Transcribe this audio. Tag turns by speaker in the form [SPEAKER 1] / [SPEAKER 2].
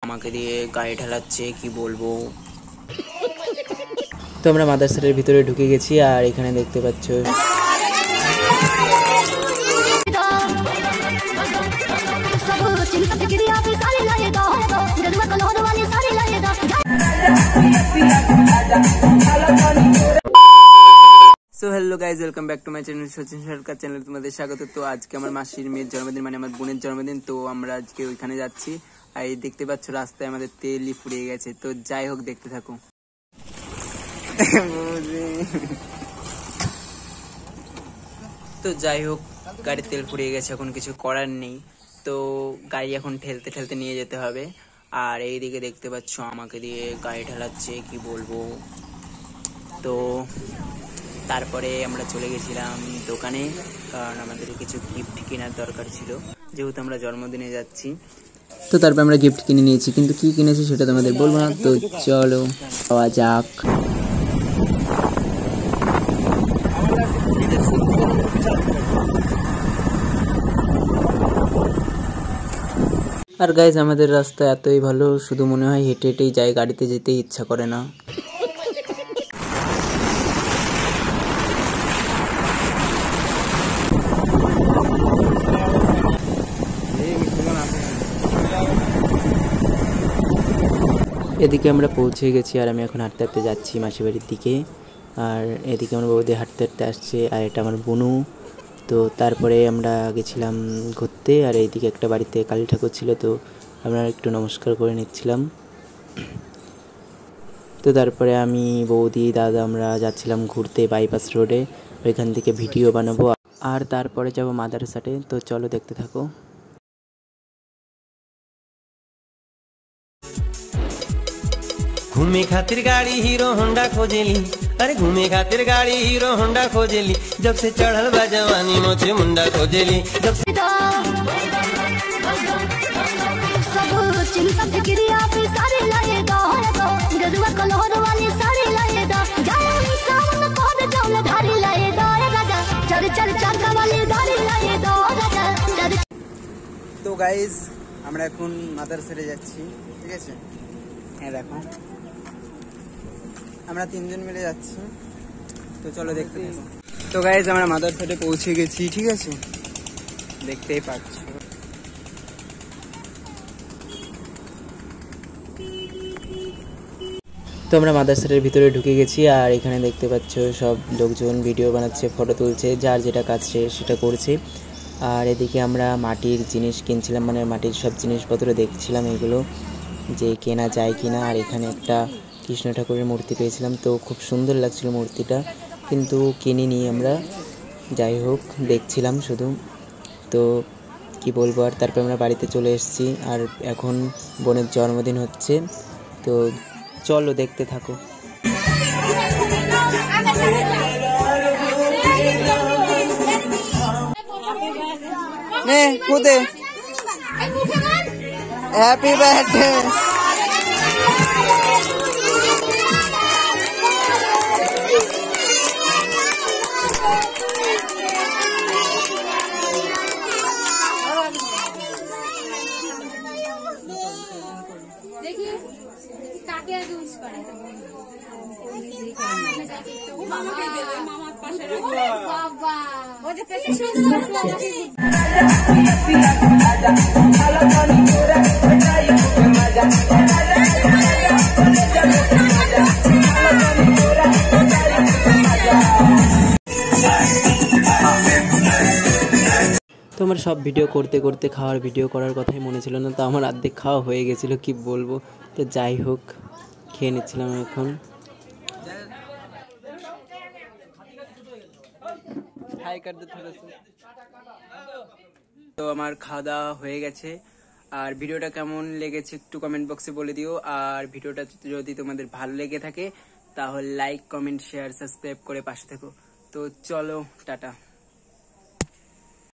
[SPEAKER 1] আমাকে দিয়ে গায়ে ঢালাচ্ছে, কি বলবো। তো আমরা মাদ্রাসার ভিতরে ঢুকে গেছি আর এখানে দেখতে পাচ্ছ so hello guys, welcome back to my channel Sachin Sarkar channel, তোমাদের স্বাগত। তো আজকে আমার মাসির মেয়ের জন্মদিন, মানে আমার বোনের জন্মদিন। তো আমরা আজকে ওইখানে যাচ্ছি আর দেখতে পাচ্ছ রাস্তায় আমাদের তেলই ফুরিয়ে গেছে। তো যাই হোক, দেখতে থাকো। তো যাই হোক, গাড়ির তেল ফুরিয়ে গেছে, এখন কিছু করার নেই। তো গাড়ি এখন ঠেলতে ঠেলতে নিয়ে যেতে হবে। আর এইদিকে দেখতে পাচ্ছ আমাকে দিয়ে গাড়ি ঢালাচ্ছে, কি বলবো। তো তারপরে আমরা চলে গেছিলাম দোকানে, কারণ আমাদের কিছু গিফট কেনার দরকার ছিল, যেহেতু আমরা জন্মদিনে যাচ্ছি। তো তারপর আমরা গিফট কিনে নিয়েছি, কিন্তু কি কিনেছি সেটা তোমাদের বলবো না। তো চলো পাওয়া যাক। আর গাইজ, আমাদের রাস্তা এতই ভালো, শুধু মনে হয় হেঁটে হেঁটেই যাই, গাড়িতে যেতে ইচ্ছা করে না। এদিকে আমরা পৌঁছে গেছি আর আমি এখন হাঁটতে হাঁটতে যাচ্ছি মাসির বাড়ির দিকে। আর এদিকে আমার বৌদি হাঁটতে হাঁটতে আসছে, আর এটা আমার বোনু। তো তারপরে আমরা গেছিলাম ঘুরতে, আর এইদিকে একটা বাড়িতে কালী ঠাকুর ছিল, তো আমরা একটু নমস্কার করে নিচ্ছিলাম। তো তারপরে আমি, বৌদি, দাদা আমরা যাচ্ছিলাম ঘুরতে বাইপাস রোডে, ওইখান থেকে ভিডিও বানাবো। আর তারপরে যাবো মাদ্রাসাতে। তো চলো দেখতে থাকো।
[SPEAKER 2] घूमे खातिर गाड़ी हीरो होंडा खोजेली, अरे घूमे खातिर गाड़ी हीरो होंडा खोजेली, जब से चढ़ल बा जवानी मोचे मुंडा खोजेली, जब से सब चिंता फिक्रिया पे सारे लाए दो गरुआ कलर वाली सारे लाए दो जाए सावन कोड चौल धारी लाए दो राजा चल चल चाका वाली धारी लाए दो राजा।
[SPEAKER 1] তো গাইজ, আমরা এখন মাদ্রাসাতে যাচ্ছি, ঠিক আছে। হ্যাঁ দেখো, আমরা তিনজন মিলে যাচ্ছি। তো চলো দেখতে থাকো। তো গাইজ, আমরা মাদ্রাসাতে পৌঁছে গেছি, ঠিক আছে, দেখতেই পাচ্ছ। তো আমরা মাদ্রাসার ভিতরে ঢুকে গেছি আর এখানে দেখতে পাচ্ছ সব লোকজন ভিডিও বানাচ্ছে, ফটো তুলছে, যার যেটা কাজ সেটা করছে। আর এদিকে আমরা মাটির জিনিস কিনছিলাম, মানে মাটির সব জিনিসপত্র দেখছিলাম, এগুলো যে কেনা যায় কিনা। আর এখানে একটা কৃষ্ণ ঠাকুরের মূর্তি পেয়েছিলাম, তো খুব সুন্দর লাগছিল মূর্তিটা, কিন্তু কিনিনি আমরা। যাই হোক, দেখছিলাম শুধু। তো কি বলবো। আর তারপর আমরা বাড়িতে চলে এসেছি, আর এখন বোনের জন্মদিন হচ্ছে। তো চলো দেখতে থাকো। Happy birthday.
[SPEAKER 3] দেখি কাকে আগে উইশ করে মামাকে দেবে, মামার পাশে বাবা ও যে পেটে সুন্দর আমাকে
[SPEAKER 1] তো আমার সব ভিডিও করতে করতে খাওয়ার ভিডিও করার কথাই মনে ছিল না, তো আমার অর্ধেক খাওয়া হয়ে গেছিলো, কি বলবো। তো যাই হোক, খেয়ে নিচ্ছিলাম এখন। তো আমার খাওয়া দাওয়া হয়ে গেছে। আর ভিডিওটা কেমন লেগেছে একটু কমেন্ট বক্সে বলে দিও। আর ভিডিওটা যদি তোমাদের ভালো লেগে থাকে তাহলে লাইক, কমেন্ট, শেয়ার, সাবস্ক্রাইব করে পাশে থেকো। তো চলো, টাটা।